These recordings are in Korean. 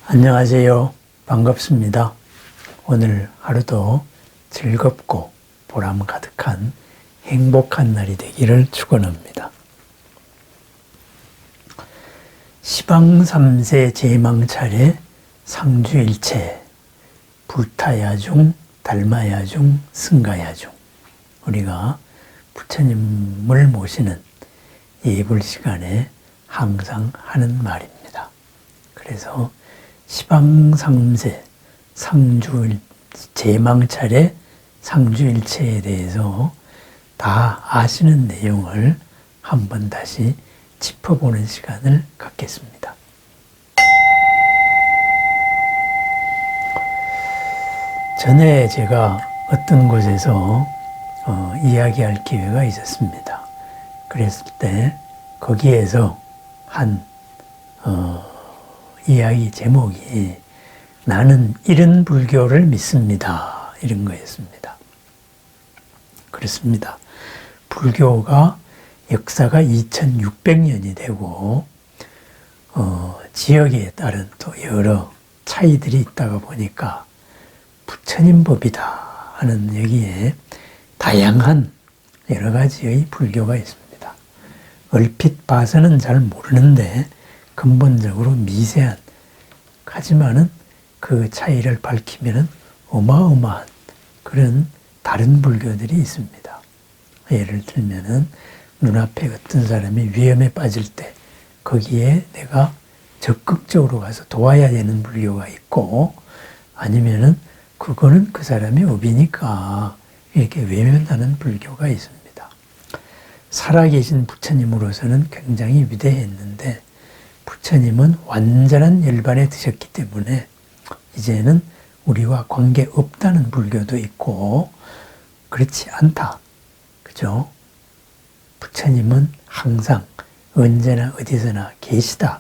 안녕하세요. 반갑습니다. 오늘 하루도 즐겁고 보람 가득한 행복한 날이 되기를 축원합니다. 시방삼세 제망차례 상주일체 불타야중 달마야중 승가야중. 우리가 부처님을 모시는 예불 시간에 항상 하는 말입니다. 그래서 시방삼세 제망차례 상주일체에 대해서 다 아시는 내용을 한번 다시 짚어보는 시간을 갖겠습니다. 전에 제가 어떤 곳에서 이야기할 기회가 있었습니다. 그랬을 때 거기에서 한 이야기 제목이 나는 이런 불교를 믿습니다. 이런 거였습니다. 그렇습니다. 불교가 역사가 2600년이 되고 지역에 따른 또 여러 차이들이 있다가 보니까 부처님 법이다 하는 여기에 다양한 여러 가지의 불교가 있습니다. 얼핏 봐서는 잘 모르는데 근본적으로 미세한, 하지만은 그 차이를 밝히면은 어마어마한 그런 다른 불교들이 있습니다. 예를 들면은 눈앞에 어떤 사람이 위험에 빠질 때 거기에 내가 적극적으로 가서 도와야 되는 불교가 있고, 아니면은 그거는 그 사람의 업이니까 이렇게 외면하는 불교가 있습니다. 살아계신 부처님으로서는 굉장히 위대했는데 부처님은 완전한 열반에 드셨기 때문에 이제는 우리와 관계 없다는 불교도 있고, 그렇지 않다. 그죠? 부처님은 항상 언제나 어디서나 계시다.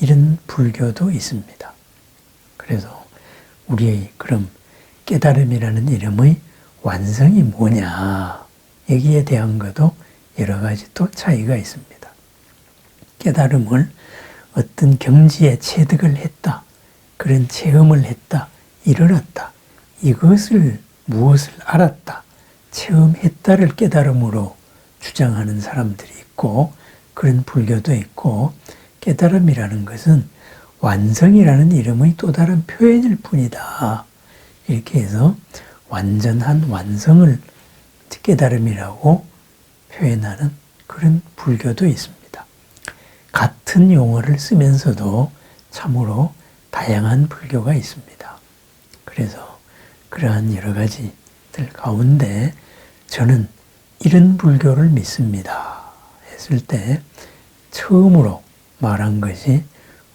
이런 불교도 있습니다. 그래서 우리의 그럼 깨달음이라는 이름의 완성이 뭐냐, 여기에 대한 것도 여러 가지 또 차이가 있습니다. 깨달음을 어떤 경지에 체득을 했다, 그런 체험을 했다, 이르렀다, 이것을 무엇을 알았다, 체험했다를 깨달음으로 주장하는 사람들이 있고, 그런 불교도 있고, 깨달음이라는 것은 완성이라는 이름의 또 다른 표현일 뿐이다, 이렇게 해서 완전한 완성을 깨달음이라고 표현하는 그런 불교도 있습니다. 같은 용어를 쓰면서도 참으로 다양한 불교가 있습니다. 그래서 그러한 여러 가지들 가운데 저는 이런 불교를 믿습니다 했을 때 처음으로 말한 것이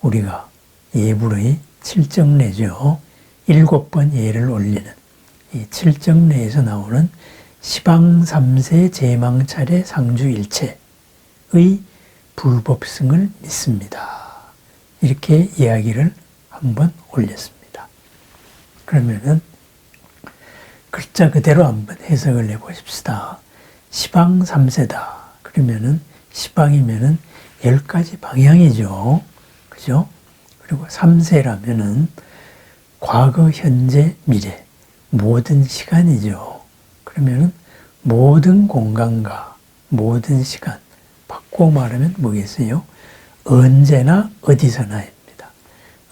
우리가 예불의 칠정례죠. 7번 예를 올리는 이 칠정례에서 나오는 시방삼세 제망차례 상주일체의 불법성을 믿습니다. 이렇게 이야기를 한번 올렸습니다. 그러면은 글자 그대로 한번 해석을 해보십시다. 시방삼세다. 그러면은 시방이면은 10가지 방향이죠. 그죠? 그리고 삼세라면은 과거, 현재, 미래, 모든 시간이죠. 그러면은 모든 공간과 모든 시간, 바꾸어 말하면 뭐겠어요? 언제나 어디서나입니다.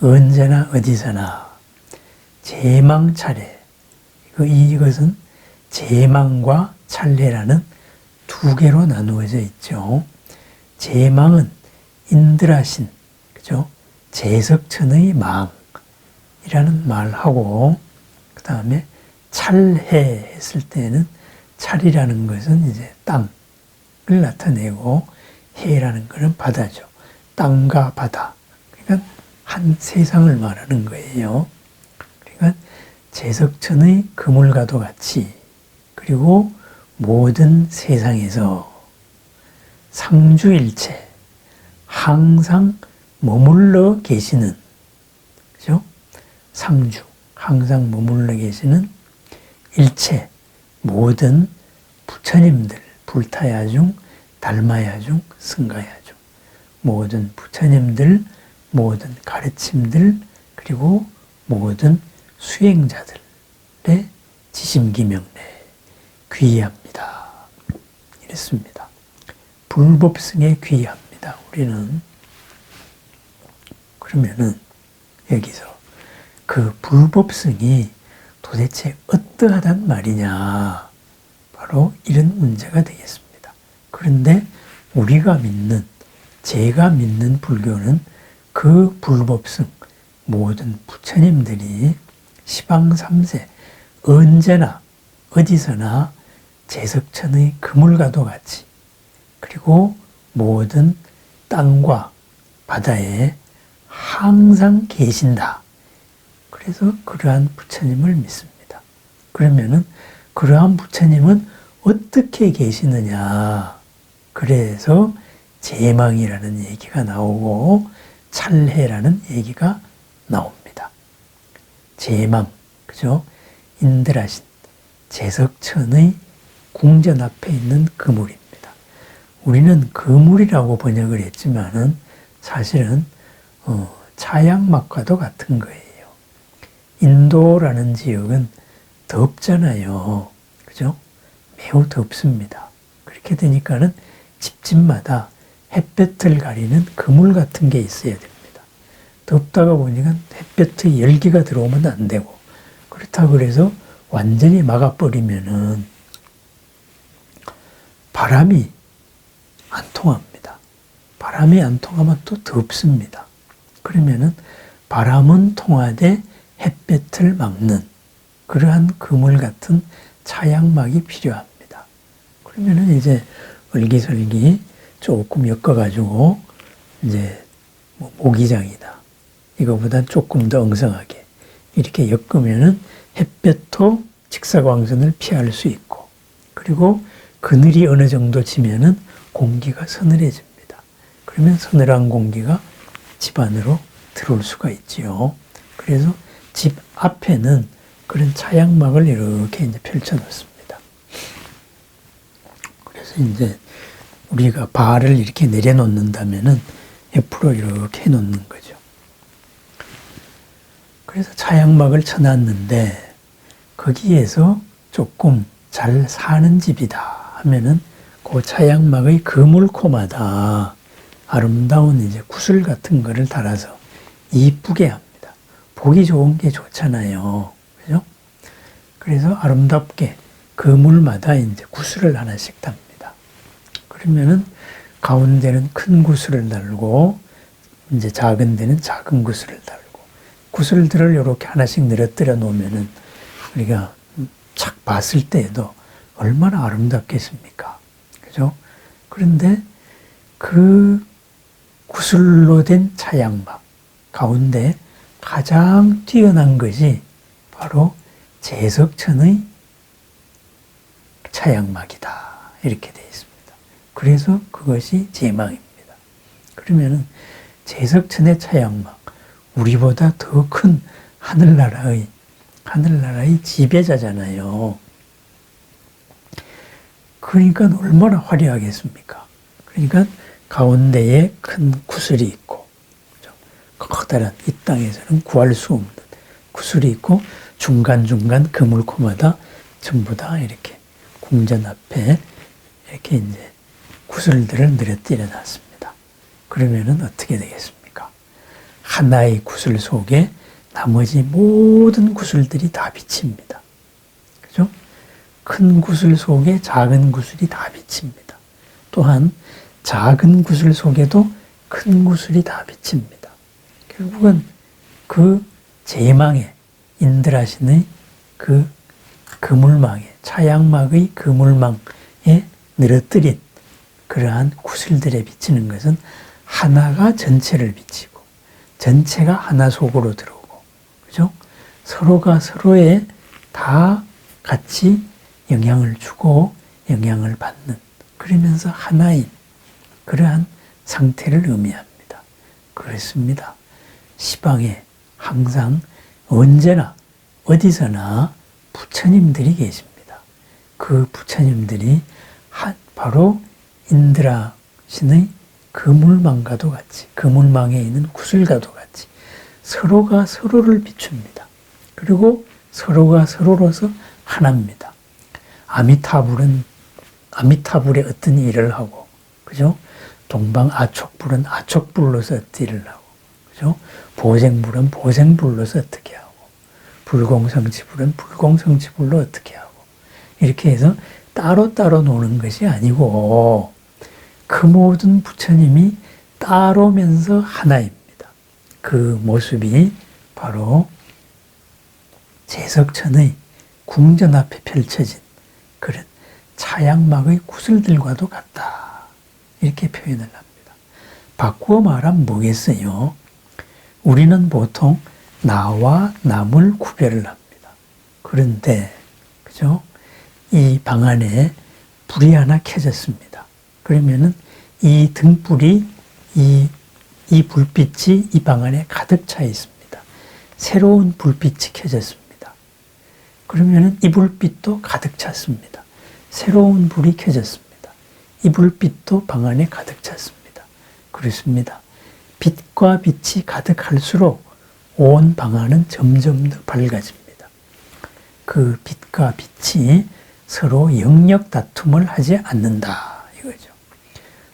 언제나 어디서나. 제망차례. 이것은 제망과 찰례라는 두 개로 나누어져 있죠. 제망은 인드라신, 그죠? 제석천의 망이라는 말하고, 그 다음에 찰해 했을 때는 찰이라는 것은 이제 땅을 나타내고, 해라는 것은 바다죠. 땅과 바다. 그러니까 한 세상을 말하는 거예요. 그러니까 제석천의 그물과도 같이, 그리고 모든 세상에서 상주일체, 항상 머물러 계시는, 그죠? 상주, 항상 머물러 계시는 일체, 모든 부처님들, 불타야중, 달마야중, 승가야중, 모든 부처님들, 모든 가르침들, 그리고 모든 수행자들의 지심기명내 귀의합니다. 이랬습니다. 불법승에 귀의합니다. 우리는. 그러면은 여기서 그 불법승이 도대체 어떠하단 말이냐, 바로 이런 문제가 되겠습니다. 그런데 우리가 믿는, 제가 믿는 불교는 그 불법승, 모든 부처님들이 시방 3세 언제나 어디서나 제석천의 그물과도 같이, 그리고 모든 땅과 바다에 항상 계신다. 그래서 그러한 부처님을 믿습니다. 그러면은 그러한 부처님은 어떻게 계시느냐. 그래서 제망이라는 얘기가 나오고 찰해라는 얘기가 나옵니다. 제망, 그죠? 인드라신, 제석천의 궁전 앞에 있는 그물입니다. 우리는 그물이라고 번역을 했지만은 사실은 차양막과도 같은 거예요. 인도라는 지역은 덥잖아요. 그죠? 매우 덥습니다. 그렇게 되니까는 집집마다 햇볕을 가리는 그물 같은 게 있어야 됩니다. 덥다가 보니까 햇볕의 열기가 들어오면 안 되고, 그렇다고 그래서 완전히 막아버리면은 바람이 안 통합니다. 바람이 안 통하면 또 덥습니다. 그러면은 바람은 통하되 햇볕을 막는 그러한 그물 같은 차양막이 필요합니다. 그러면은 이제 얼기설기 조금 엮어가지고 이제 뭐 모기장이다, 이거보다 조금 더 엉성하게 이렇게 엮으면은 햇볕도 직사광선을 피할 수 있고, 그리고 그늘이 어느 정도 지면은 공기가 서늘해집니다. 그러면 서늘한 공기가 집 안으로 들어올 수가 있지요. 그래서 집 앞에는 그런 차양막을 이렇게 이제 펼쳐 놓습니다. 그래서 이제 우리가 발을 이렇게 내려놓는다면은 옆으로 이렇게 놓는 거죠. 그래서 차양막을 쳐놨는데 거기에서 조금 잘 사는 집이다 하면은 그 차양막의 그물코마다 아름다운 이제 구슬 같은 거를 달아서 이쁘게 합니다. 보기 좋은 게 좋잖아요. 그죠? 그래서 아름답게 그물마다 이제 구슬을 하나씩 답니다. 그러면은 가운데는 큰 구슬을 달고 이제 작은 데는 작은 구슬을 달고, 구슬들을 이렇게 하나씩 늘어뜨려 놓으면은 우리가 착 봤을 때에도 얼마나 아름답겠습니까? 그죠? 그런데 그 구슬로 된 차양막 가운데 가장 뛰어난 것이 바로 제석천의 차양막이다. 이렇게 되어 있습니다. 그래서 그것이 제망입니다. 그러면은 제석천의 차양막, 우리보다 더 큰 하늘나라의 지배자잖아요. 그러니까 얼마나 화려하겠습니까? 그러니까 가운데에 큰 구슬이 있고, 커다란 이 땅에서는 구할 수 없는 구슬이 있고, 중간중간 그물코마다 전부 다 이렇게 궁전 앞에 이렇게 이제 구슬들을 늘어뜨려 놨습니다. 그러면은 어떻게 되겠습니까? 하나의 구슬 속에 나머지 모든 구슬들이 다 비칩니다. 그죠? 큰 구슬 속에 작은 구슬이 다 비칩니다. 또한 작은 구슬 속에도 큰 구슬이 다 비칩니다. 결국은 그 제망에, 인드라신의 그 그물망에, 차양막의 그물망에 늘어뜨린 그러한 구슬들에 비치는 것은 하나가 전체를 비치고 전체가 하나 속으로 들어오고, 그죠? 서로가 서로에 다 같이 영향을 주고 영향을 받는, 그러면서 하나인 그러한 상태를 의미합니다. 그렇습니다. 시방에 항상 언제나 어디서나 부처님들이 계십니다. 그 부처님들이 바로 인드라 신의 그물망과도 같이, 그물망에 있는 구슬과도 같이 서로가 서로를 비춥니다. 그리고 서로가 서로로서 하나입니다. 아미타불의 어떤 일을 하고, 그죠? 동방아촉불은 아촉불로서 어떤 일을 하고, 그죠? 보생불은 보생불로서 어떻게 하고, 불공성치불은 불공성치불로 어떻게 하고, 이렇게 해서 따로따로 노는 것이 아니고, 그 모든 부처님이 따로면서 하나입니다. 그 모습이 바로 제석천의 궁전 앞에 펼쳐진 그런 차양막의 구슬들과도 같다. 이렇게 표현을 합니다. 바꾸어 말하면 뭐겠어요? 우리는 보통 나와 남을 구별을 합니다. 그런데, 그죠? 이 방 안에 불이 하나 켜졌습니다. 그러면은 이 등불이, 이 불빛이 이 방 안에 가득 차 있습니다. 새로운 불빛이 켜졌습니다. 그러면은 이 불빛도 가득 찼습니다. 새로운 불이 켜졌습니다. 이 불빛도 방 안에 가득 찼습니다. 그렇습니다. 빛과 빛이 가득할수록 온 방 안은 점점 더 밝아집니다. 그 빛과 빛이 서로 영역 다툼을 하지 않는다 이거죠.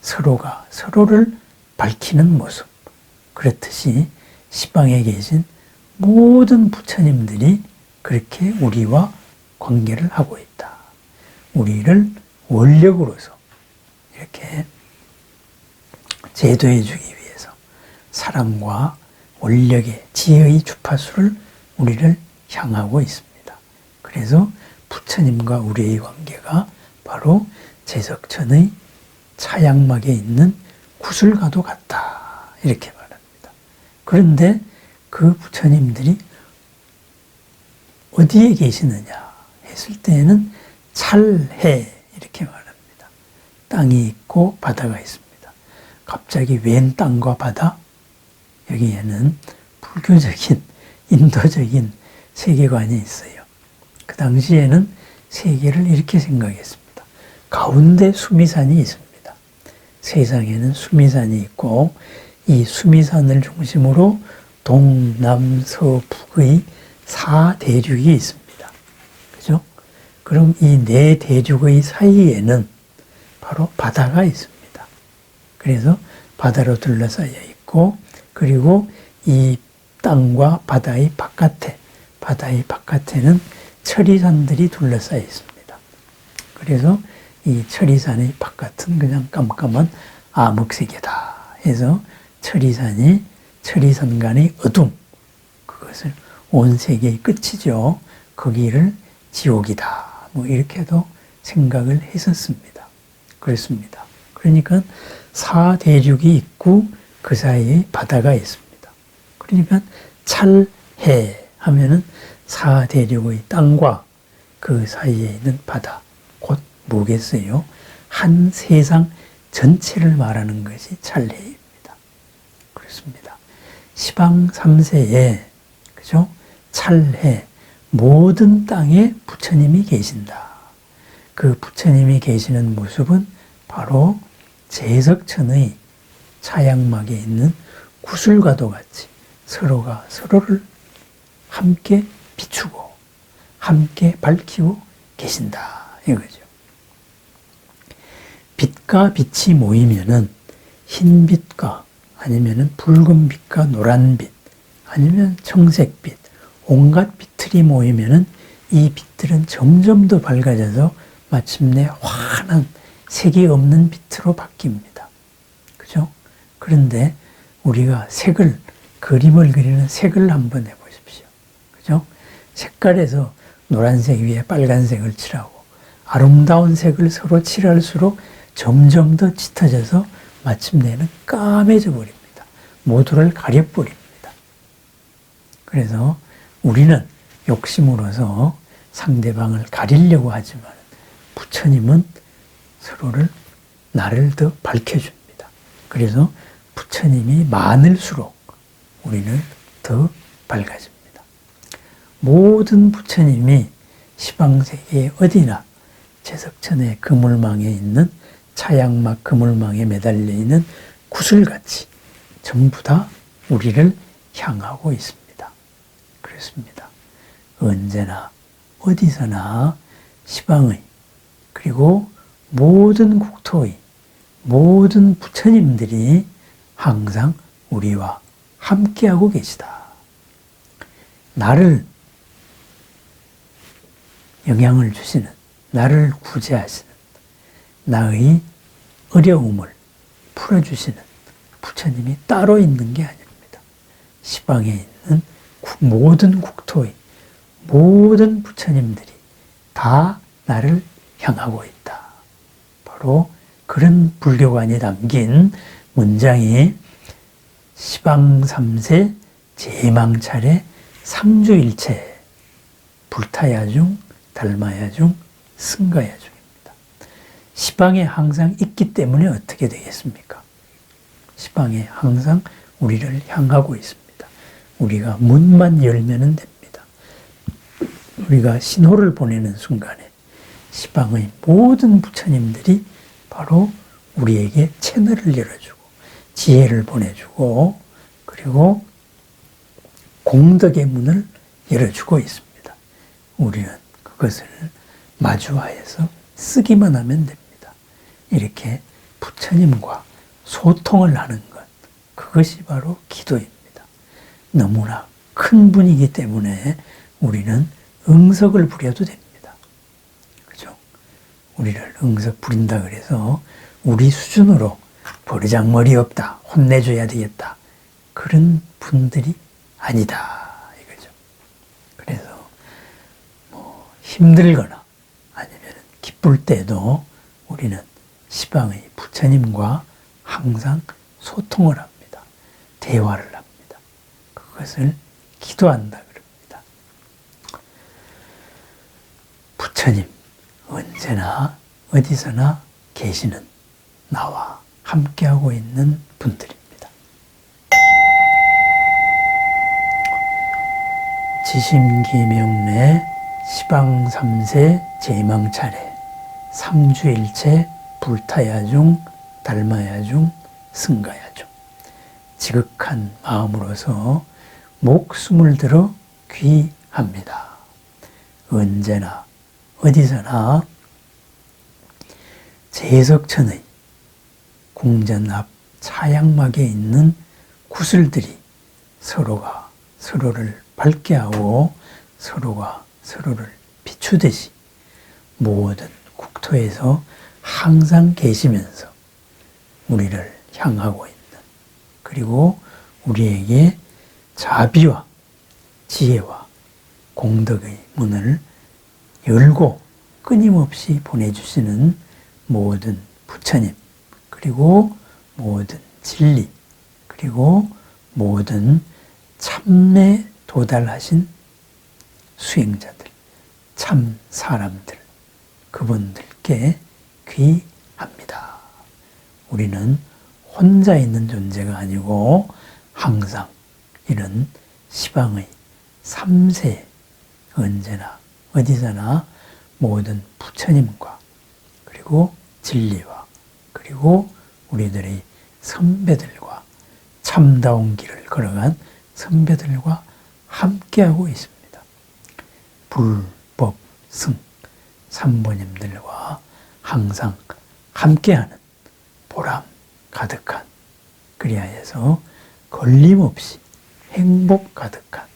서로가 서로를 밝히는 모습. 그렇듯이 시방에 계신 모든 부처님들이 그렇게 우리와 관계를 하고 있다. 우리를 원력으로서 이렇게 제도해 주기 위해서 사랑과 원력의 지혜의 주파수를 우리를 향하고 있습니다. 그래서 부처님과 우리의 관계가 바로 제석천의 차양막에 있는 구슬과도 같다. 이렇게 말합니다. 그런데 그 부처님들이 어디에 계시느냐 했을 때에는 찰해 이렇게 말합니다. 땅이 있고 바다가 있습니다. 갑자기 웬 땅과 바다? 여기에는 불교적인 인도적인 세계관이 있어요. 그 당시에는 세계를 이렇게 생각했습니다. 가운데 수미산이 있습니다. 세상에는 수미산이 있고 이 수미산을 중심으로 동남서북의 4대륙이 있습니다. 그죠? 그럼 이 4대륙의 사이에는 바로 바다가 있습니다. 그래서 바다로 둘러싸여 있고 그리고 이 땅과 바다의 바깥에는 철이산들이 둘러싸여 있습니다. 그래서 이 철이산의 바깥은 그냥 깜깜한 암흑색이다 해서 철이산 간의 어둠, 그것을 온 세계의 끝이죠. 거기를 지옥이다. 뭐 이렇게도 생각을 했었습니다. 그렇습니다. 그러니까 4대륙이 있고 그 사이에 바다가 있습니다. 그러니까 찰해 하면은 4대륙의 땅과 그 사이에 있는 바다, 곧 뭐겠어요? 한 세상 전체를 말하는 것이 찰해입니다. 그렇습니다. 시방 3세에 그죠? 찰해 모든 땅에 부처님이 계신다. 그 부처님이 계시는 모습은 바로 제석천의 차양막에 있는 구슬과도 같이 서로가 서로를 함께 비추고 함께 밝히고 계신다 이거죠. 빛과 빛이 모이면은 흰빛과 아니면은 붉은빛과 노란빛 아니면 청색빛 온갖 빛들이 모이면은 이 빛들은 점점 더 밝아져서 마침내 환한 색이 없는 빛으로 바뀝니다. 그죠? 그런데 우리가 그림을 그리는 색을 한번 해보십시오. 그죠? 색깔에서 노란색 위에 빨간색을 칠하고 아름다운 색을 서로 칠할수록 점점 더 짙어져서 마침내는 까매져 버립니다. 모두를 가려버립니다. 그래서 우리는 욕심으로서 상대방을 가리려고 하지만 부처님은 나를 더 밝혀줍니다. 그래서 부처님이 많을수록 우리는 더 밝아집니다. 모든 부처님이 시방세계 어디나 제석천의 그물망에 있는 차양막 그물망에 매달려 있는 구슬같이 전부 다 우리를 향하고 있습니다. 그렇습니다. 언제나 어디서나 시방의 그리고 모든 국토의 모든 부처님들이 항상 우리와 함께하고 계시다. 나를 영향을 주시는, 나를 구제하시는, 나의 어려움을 풀어주시는 부처님이 따로 있는 게 아닙니다. 시방에 있는 모든 국토의 모든 부처님들이 다 나를 향하고 있다. 바로 그런 불교관이 담긴 문장이 시방삼세 제망차례 상주일체 불타야중 달마야중 승가야중입니다. 시방에 항상 있기 때문에 어떻게 되겠습니까? 시방에 항상 우리를 향하고 있습니다. 우리가 문만 열면은 됩니다. 우리가 신호를 보내는 순간에 시방의 모든 부처님들이 바로 우리에게 채널을 열어주고 지혜를 보내주고 그리고 공덕의 문을 열어주고 있습니다. 우리는 그것을 마주하여서 쓰기만 하면 됩니다. 이렇게 부처님과 소통을 하는 것, 그것이 바로 기도입니다. 너무나 큰 분이기 때문에 우리는 응석을 부려도 됩니다. 그죠? 우리를 응석 부린다 그래서 우리 수준으로 버르장머리 없다, 혼내줘야 되겠다, 그런 분들이 아니다 이거죠. 그래서 힘들거나 아니면 기쁠 때도 우리는 시방의 부처님과 항상 소통을 합니다. 대화를 합니다. 그것을 기도한다 그럽니다. 부처님 언제나 어디서나 계시는 나와 함께하고 있는 분들입니다. 지심기명래 시방삼세 제망차례 상주일체 불타야중 달마야중 승가야중. 지극한 마음으로서 목숨을 들어 귀합니다. 언제나 어디서나 제석천의 궁전 앞 차양막에 있는 구슬들이 서로가 서로를 밝게 하고 서로가 서로를 비추듯이 모든 국토에서 항상 계시면서 우리를 향하고 있는, 그리고 우리에게 자비와 지혜와 공덕의 문을 열고 끊임없이 보내주시는 모든 부처님, 그리고 모든 진리, 그리고 모든 참내 도달하신 수행자들, 참 사람들, 그분들께 귀합니다. 우리는 혼자 있는 존재가 아니고 항상 이런 시방의 삼세 언제나 어디서나 모든 부처님과 그리고 진리와 그리고 우리들의 선배들과 참다운 길을 걸어간 선배들과 함께하고 있습니다. 불법, 승, 삼보님들과 항상 함께하는 보람 가득한, 그리하여서 걸림없이 행복 가득한,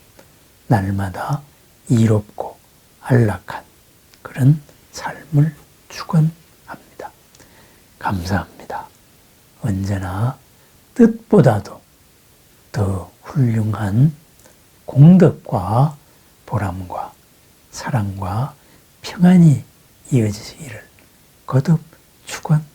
날마다 이롭고 안락한 그런 삶을 축원합니다. 감사합니다. 언제나 뜻보다도 더 훌륭한 공덕과 보람과 사랑과 평안이 이어지기를 거듭 축원합니다.